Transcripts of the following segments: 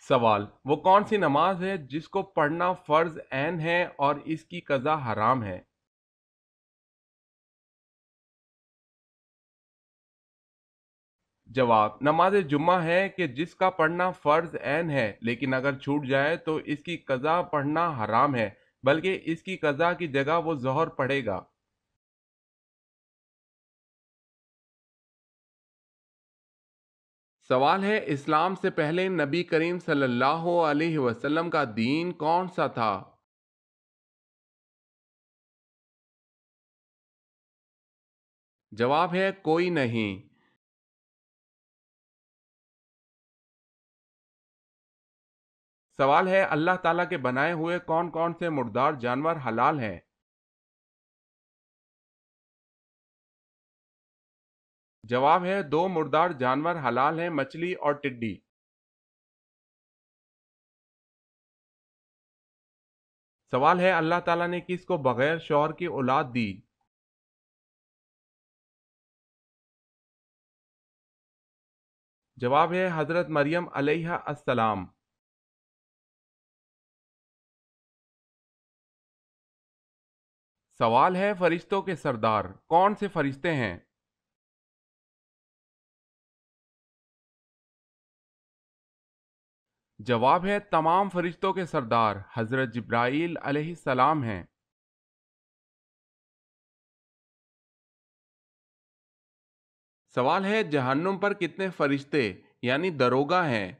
سوال: وہ کون سی نماز ہے جس کو پڑھنا فرض عین ہے اور اس کی قضا حرام ہے؟ جواب: نماز جمعہ ہے کہ جس کا پڑھنا فرض عین ہے لیکن اگر چھوٹ جائے تو اس کی قضا پڑھنا حرام ہے، بلکہ اس کی قضا کی جگہ وہ ظہر پڑھے گا۔ سوال ہے: اسلام سے پہلے نبی کریم صلی اللہ علیہ وسلم کا دین کون سا تھا؟ جواب ہے کوئی نہیں۔ سوال ہے: اللہ تعالیٰ کے بنائے ہوئے کون کون سے مردار جانور حلال ہیں؟ جواب ہے دو مردار جانور حلال ہیں، مچھلی اور ٹڈی۔ سوال ہے: اللہ تعالیٰ نے کس کو بغیر شوہر کی اولاد دی؟ جواب ہے حضرت مریم علیہ السلام۔ سوال ہے: فرشتوں کے سردار کون سے فرشتے ہیں؟ جواب ہے تمام فرشتوں کے سردار حضرت جبرائیل علیہ السلام ہیں۔ سوال ہے: جہنم پر کتنے فرشتے یعنی دروگا ہیں؟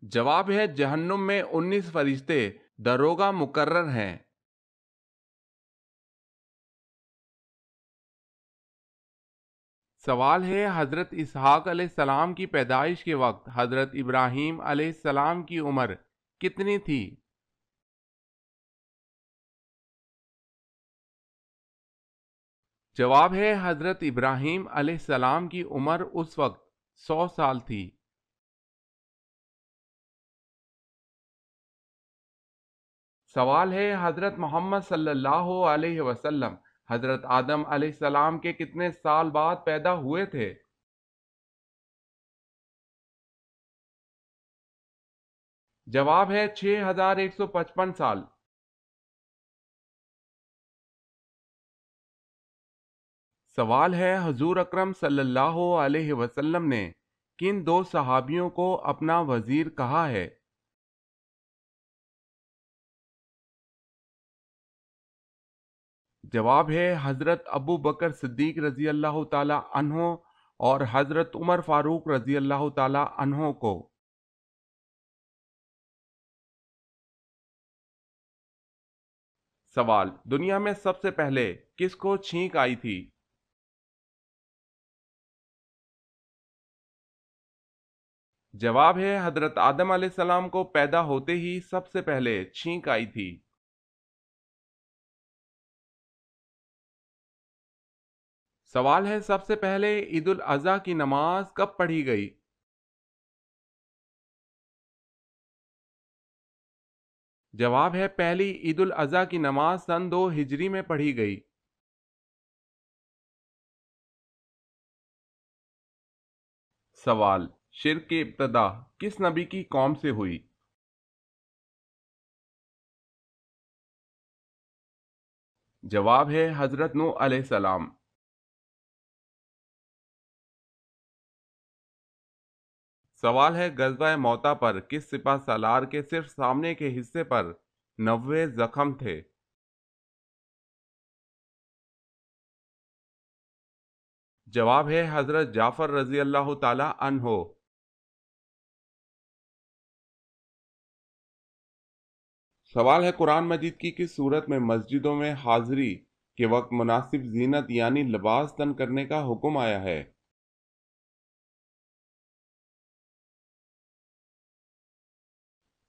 جواب ہے جہنم میں 19 فرشتے دروگا مقرر ہیں۔ سوال ہے: حضرت اسحاق علیہ السلام کی پیدائش کے وقت حضرت ابراہیم علیہ السلام کی عمر کتنی تھی؟ جواب ہے حضرت ابراہیم علیہ السلام کی عمر اس وقت 100 سال تھی۔ سوال ہے: حضرت محمد صلی اللہ علیہ وسلم حضرت آدم علیہ السلام کے کتنے سال بعد پیدا ہوئے تھے؟ جواب ہے 6155 سال۔ سوال ہے: حضور اکرم صلی اللہ علیہ وسلم نے کن دو صحابیوں کو اپنا وزیر کہا ہے؟ جواب ہے حضرت ابو بکر صدیق رضی اللہ تعالی عنہ اور حضرت عمر فاروق رضی اللہ تعالی عنہ کو۔ سوال: دنیا میں سب سے پہلے کس کو چھینک آئی تھی؟ جواب ہے حضرت آدم علیہ السلام کو پیدا ہوتے ہی سب سے پہلے چھینک آئی تھی۔ سوال ہے: سب سے پہلے عید الاضحیٰ کی نماز کب پڑھی گئی؟ جواب ہے پہلی عید الاضحیٰ کی نماز سن 2 ہجری میں پڑھی گئی۔ سوال: شرک کی ابتدا کس نبی کی قوم سے ہوئی؟ جواب ہے حضرت نوح علیہ السلام۔ سوال ہے: غزوہ موتا پر کس سپہ سالار کے صرف سامنے کے حصے پر 90 زخم تھے؟ جواب ہے حضرت جعفر رضی اللہ تعالی عنہ۔ سوال ہے: قرآن مجید کی کس صورت میں مسجدوں میں حاضری کے وقت مناسب زینت یعنی لباس تن کرنے کا حکم آیا ہے؟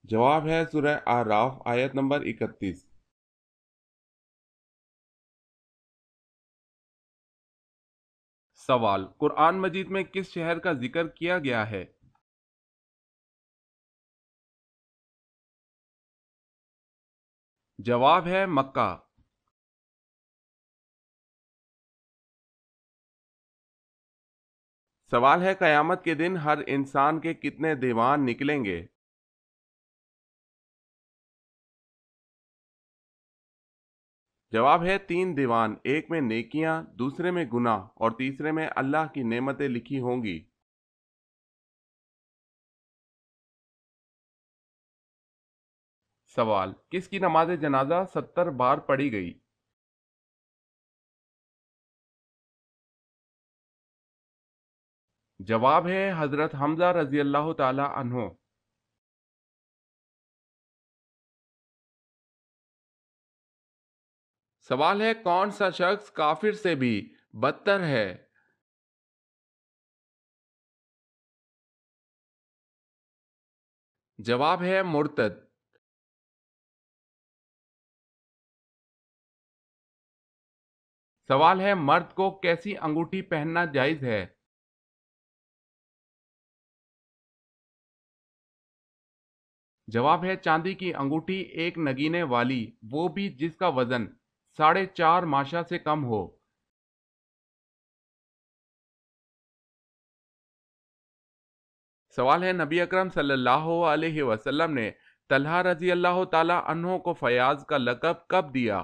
جواب ہے سورہ اعراف آیت نمبر 31۔ سوال: قرآن مجید میں کس شہر کا ذکر کیا گیا ہے؟ جواب ہے مکہ۔ سوال ہے قیامت کے دن ہر انسان کے کتنے دیوان نکلیں گے؟ جواب ہے 3 دیوان، ایک میں نیکیاں، دوسرے میں گناہ اور تیسرے میں اللہ کی نعمتیں لکھی ہوں گی۔ سوال، کس کی نماز جنازہ 70 بار پڑھی گئی؟ جواب ہے حضرت حمزہ رضی اللہ تعالی عنہ۔ سوال ہے کون سا شخص کافر سے بھی بدتر ہے؟ جواب ہے مرتد۔ سوال ہے مرد کو کیسی انگوٹھی پہننا جائز ہے؟ جواب ہے چاندی کی انگوٹھی، ایک نگینے والی، وہ بھی جس کا وزن 4.5 ماشا سے کم ہو۔ سوال ہے نبی اکرم صلی اللہ علیہ وسلم نے طلحہ رضی اللہ تعالی عنہ کو فیاض کا لقب کب دیا؟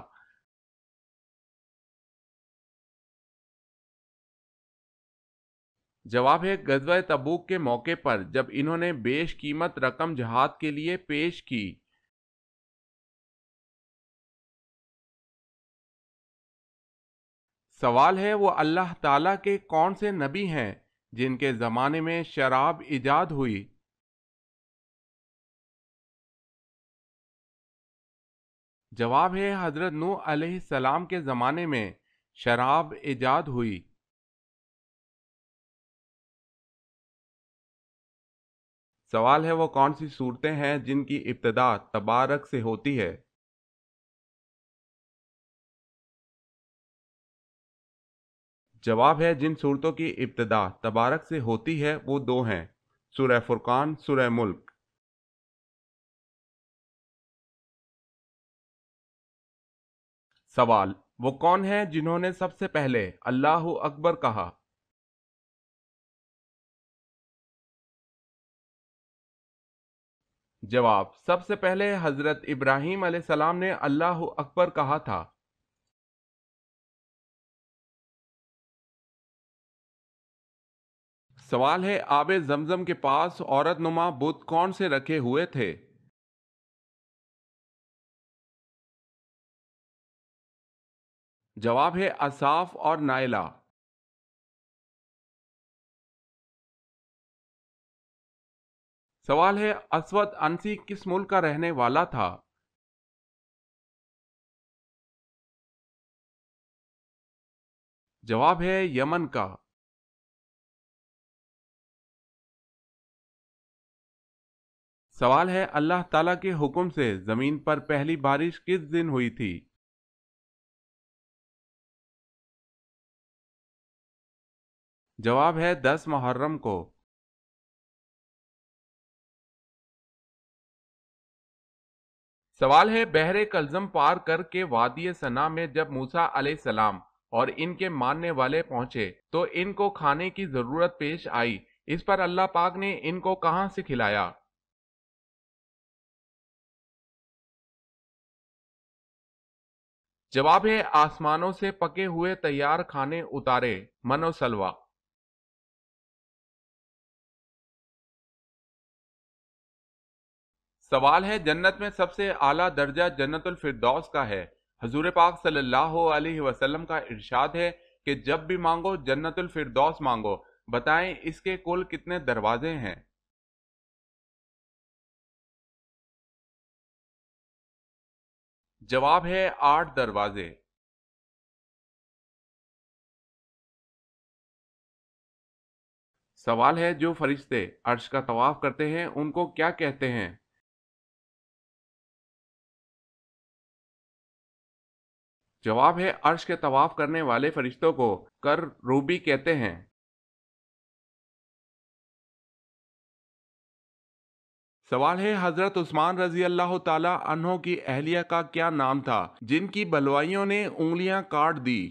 جواب ہے غزوہ تبوک کے موقع پر، جب انہوں نے بیش قیمت رقم جہاد کے لیے پیش کی۔ سوال ہے وہ اللہ تعالیٰ کے کون سے نبی ہیں جن کے زمانے میں شراب ایجاد ہوئی؟ جواب ہے حضرت نوح علیہ السلام کے زمانے میں شراب ایجاد ہوئی۔ سوال ہے وہ کون سی صورتیں ہیں جن کی ابتدا تبارک سے ہوتی ہے؟ جواب ہے جن صورتوں کی ابتدا تبارک سے ہوتی ہے وہ دو ہیں، سورہ فرقان، سورہ ملک۔ سوال، وہ کون ہیں جنہوں نے سب سے پہلے اللہ اکبر کہا؟ جواب، سب سے پہلے حضرت ابراہیم علیہ السلام نے اللہ اکبر کہا تھا۔ سوال ہے آب زمزم کے پاس عورت نما بت کون سے رکھے ہوئے تھے؟ جواب ہے اصاف اور نائلہ۔ سوال ہے اسود انسی کس ملک کا رہنے والا تھا؟ جواب ہے یمن کا۔ سوال ہے اللہ تعالیٰ کے حکم سے زمین پر پہلی بارش کس دن ہوئی تھی؟ جواب ہے 10 محرم کو۔ سوال ہے بحر کلزم پار کر کے وادی سنا میں جب موسیٰ علیہ السلام اور ان کے ماننے والے پہنچے تو ان کو کھانے کی ضرورت پیش آئی، اس پر اللہ پاک نے ان کو کہاں سے کھلایا؟ جواب ہے آسمانوں سے پکے ہوئے تیار کھانے اتارے، من و سلوہ۔ سوال ہے جنت میں سب سے اعلیٰ درجہ جنت الفردوس کا ہے، حضور پاک صلی اللہ علیہ وسلم کا ارشاد ہے کہ جب بھی مانگو جنت الفردوس مانگو، بتائیں اس کے کل کتنے دروازے ہیں؟ جواب ہے 8 دروازے۔ سوال ہے جو فرشتے عرش کا طواف کرتے ہیں ان کو کیا کہتے ہیں؟ جواب ہے عرش کے طواف کرنے والے فرشتوں کو کر روبی کہتے ہیں۔ سوال ہے حضرت عثمان رضی اللہ تعالی عنہ کی اہلیہ کا کیا نام تھا جن کی بلوائیوں نے انگلیاں کاٹ دی؟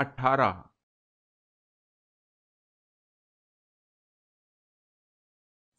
18।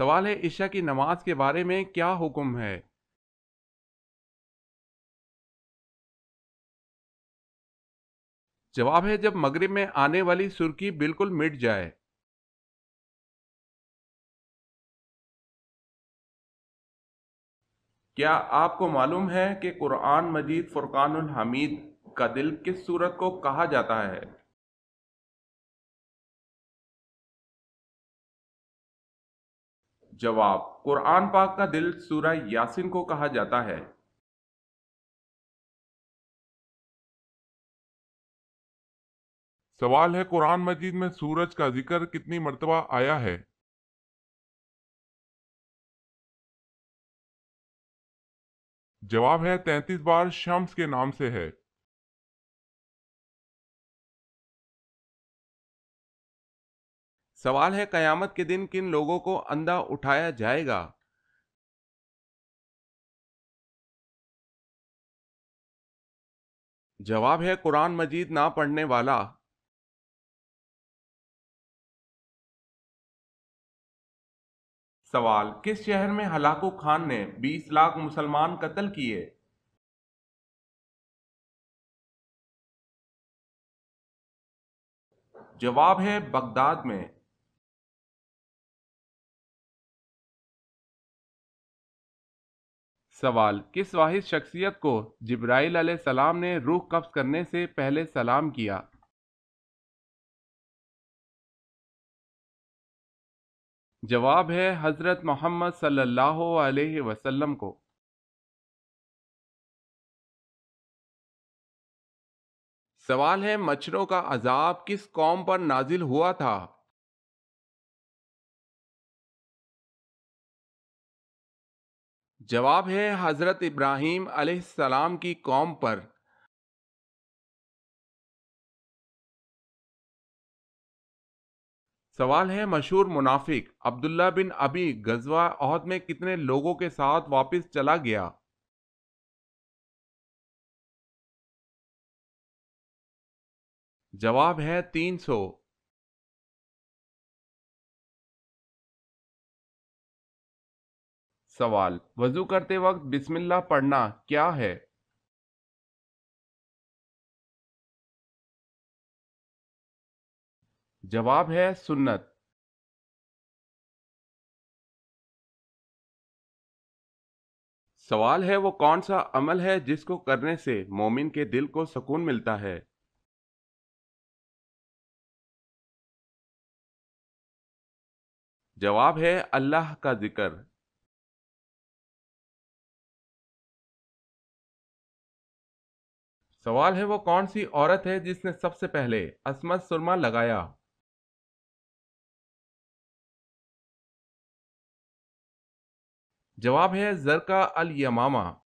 سوال ہے عشاء کی نماز کے بارے میں کیا حکم ہے؟ جواب ہے جب مغرب میں آنے والی سرخی بالکل مٹ جائے۔ کیا آپ کو معلوم ہے کہ قرآن مجید فرقان الحمید کا دل کس سورت کو کہا جاتا ہے؟ جواب، قرآن پاک کا دل سورہ یاسین کو کہا جاتا ہے۔ سوال ہے قرآن مجید میں سورج کا ذکر کتنی مرتبہ آیا ہے؟ جواب ہے 33 بار شمس کے نام سے ہے۔ سوال ہے قیامت کے دن کن لوگوں کو اندھا اٹھایا جائے گا؟ جواب ہے قرآن مجید نہ پڑھنے والا۔ سوال، کس شہر میں ہلاکو خان نے 20 لاکھ مسلمان قتل کیے؟ جواب ہے بغداد میں۔ سوال، کس واحد شخصیت کو جبرائیل علیہ السلام نے روح قبض کرنے سے پہلے سلام کیا؟ جواب ہے حضرت محمد صلی اللہ علیہ وسلم کو۔ سوال ہے مچھروں کا عذاب کس قوم پر نازل ہوا تھا؟ جواب ہے حضرت ابراہیم علیہ السلام کی قوم پر۔ سوال ہے مشہور منافق عبداللہ بن ابی غزوہ احد میں کتنے لوگوں کے ساتھ واپس چلا گیا؟ جواب ہے 300۔ سوال، وضو کرتے وقت بسم اللہ پڑھنا کیا ہے؟ جواب ہے سنت۔ سوال ہے وہ کون سا عمل ہے جس کو کرنے سے مومن کے دل کو سکون ملتا ہے؟ جواب ہے اللہ کا ذکر۔ سوال ہے وہ کون سی عورت ہے جس نے سب سے پہلے عصمت سرما لگایا؟ جواب ہے زرقا الیمامہ۔